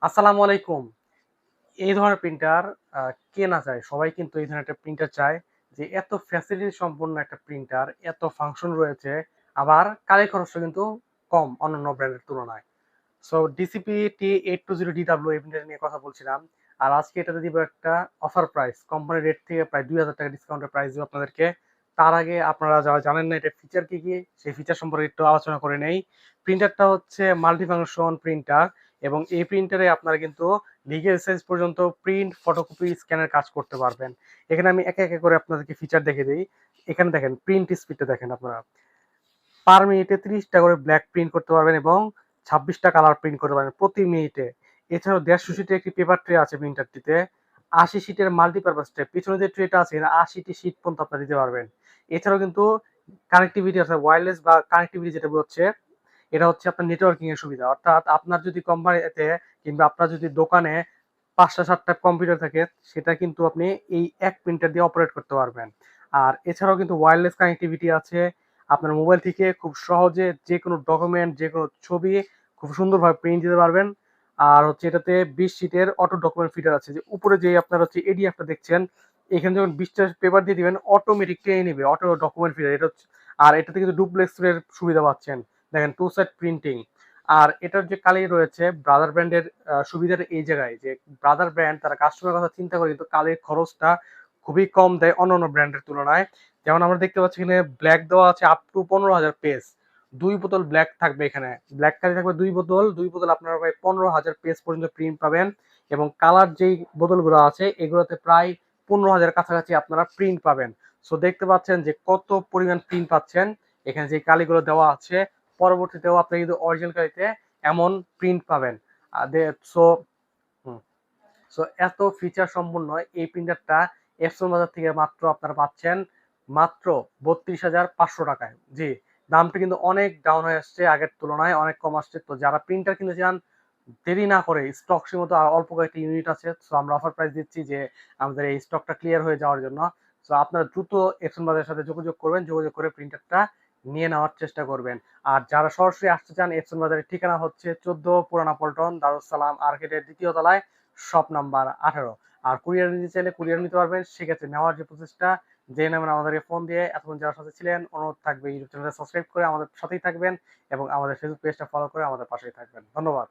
আসসালামু আলাইকুম। এই ধরনের প্রিন্টার কে না চায়? সবাই কিন্তু এই ধরনের একটা প্রিন্টার চায় যে এত ফ্যাসিলিটি সম্পন্ন একটা প্রিন্টার, এত ফাংশন রয়েছে, আবার কালি খরচটা কিন্তু কম অন্যান্য ব্র্যান্ডের তুলনায়। সো ডিসিপি T820DW এই প্রিন্টার নিয়ে কথা বলছিলাম। আর আজকে এটাতে দিব একটা অফার প্রাইস। কোম্পানি রেট থেকে প্রায় ৳২,০০০ ডিসকাউন্টের প্রাইস দিব আপনাদেরকে। তার আগে আপনারা যারা জানেন না এটার ফিচার কি, সেই ফিচার সম্পর্কে একটু আলোচনা করে নেই। প্রিন্টারটা হচ্ছে মাল্টিফাংশন প্রিন্টার এবং এই প্রিন্টারে আপনারা কিন্তু লিগ্যাল সাইজ পর্যন্ত প্রিন্ট, ফটোকপি, স্ক্যানের কাজ করতে পারবেন। এখানে আমি একে, একে করে আপনাদেরকে ফিচার দেখিয়ে দেই। এখানে দেখেন প্রিন্ট স্পিডটা দেখেন আপনারা। পার মিনিটে ৩০টা করে ব্ল্যাক প্রিন্ট করতে পারবেন এবং ২৬টা কালার প্রিন্ট করতে পারবেন প্রতি মিনিটে। এছাড়াও ১৫০ সিটের একটি পেপার ট্রে আছে প্রিন্টারটিতে। ৮০ সিটের মাল্টিপারপাস ট্রে। পিছনে যে ট্রেটা আছে এখানে ৮০টি সিট পর্যন্ত আপনারা দিতে পারবেন। এছাড়াও কিন্তু কানেক্টিভিটি আছে ওয়্যারলেস বা কানেক্টিভিটি যেটা হচ্ছে এটা হচ্ছে আপনার নেটওয়ার্কিং এর সুবিধা। অর্থাৎ আপনার যদি কোম্পানিতে কিংবা আপনার যদি দোকানে ৫টা ৭টা কম্পিউটার থাকে সেটা কিন্তু আপনি এই এক প্রিন্টার দিয়ে অপারেট করতে পারবেন। আর এছাড়াও কিন্তু ওয়্যারলেস কানেক্টিভিটি আছে। আপনার মোবাইল থেকে খুব সহজে যেকোনো ডকুমেন্ট, যেকোনো ছবি খুব সুন্দরভাবে প্রিন্ট দিতে পারবেন। আর হচ্ছে এটাতে ২০ শিটের অটো ডকুমেন্ট ফিডার আছে। যে উপরে যে আপনার হচ্ছে এডিএফটা দেখছেন, এখানে যখন ২০ টা পেপার দিয়ে দিবেন অটোমেটিক টেনে নিবে অটো ডকুমেন্ট ফিডার। এটা হচ্ছে আর এটাতে কিন্তু ডুপ্লেক্স এর সুবিধা পাচ্ছেন। দেখেন টু সাইড প্রিন্টিং। আর এটার যে কালি রয়েছে ব্রাদার ব্র্যান্ডের সুবিধাটা এই জায়গায় যে ব্রাদার ব্র্যান্ড তারা কাস্টমারের কথা চিন্তা করে কিন্তু কালির খরচটা খুবই কম দেয় অন্যান্য ব্র্যান্ডের তুলনায়। যেমন আমরা দেখতে পাচ্ছি এখানে ব্ল্যাক দেওয়া আছে আপ টু ১৫,০০০ পেজ। ২ বোতল ব্ল্যাক থাকবে এখানে। ব্ল্যাক কালি থাকবে ২ বোতল। ২ বোতল আপনারা প্রায় ১৫,০০০ পেজ পর্যন্ত প্রিন্ট পাবেন এবং কালার যেই বোতলগুলো আছে এগুলোতে প্রায় ১৫,০০০ কাছাকাছি আপনারা প্রিন্ট পাবেন। সো দেখতে পাচ্ছেন যে কত পরিমাণ প্রিন্ট পাচ্ছেন। এখানে যে কালিগুলো দেওয়া আছে পরবর্তীতেও আপনি কিন্তু অরিজিনাল কালিতে এমন প্রিন্ট পাবেন। দে সো হুম। সো এত ফিচার সম্পন্ন এই প্রিন্টারটা এফসন বাজার থেকে মাত্র আপনারা পাচ্ছেন মাত্র ৩২,৫০০ টাকায়। জি, দামটা কিন্তু অনেক ডাউন হয়ে আসছে আগের তুলনায় অনেক কম আসছে। তো যারা প্রিন্টার কিনতে চান দেরি না করে স্টক সীমিত আর অল্প কয়েকটি ইউনিট আছে। সো আমরা অফার প্রাইস দিচ্ছি যে আমাদের এই স্টকটা ক্লিয়ার হয়ে যাওয়ার জন্য। সো আপনারা দ্রুত এফসন বাজারের সাথে যোগাযোগ করবেন। যোগাযোগ করে প্রিন্টারটা নিয়ে নেওয়ার চেষ্টা করবেন। আর যারা সরাসরি আসতে চান এফসন বাজারের ঠিকানা হচ্ছে ১৪ পুরানা পল্টন দারুস সালাম আর্কেডের ২য় তলায় শপ নাম্বার ১৮। আর কুরিয়ার নিতে চাইলে কুরিয়ার নিতে পারবেন। সেক্ষেত্রে নেওয়ার যে প্রসেসটা জেনে নেবেন আমাদেরকে ফোন দিয়ে। এতক্ষণ যারা সাথে ছিলেন অনুরোধ থাকবে ইউটিউব চ্যানেলটা সাবস্ক্রাইব করে আমাদের সাথেই থাকবেন এবং আমাদের ফেসবুক পেজটা ফলো করে আমাদের পাশেই থাকবেন। ধন্যবাদ।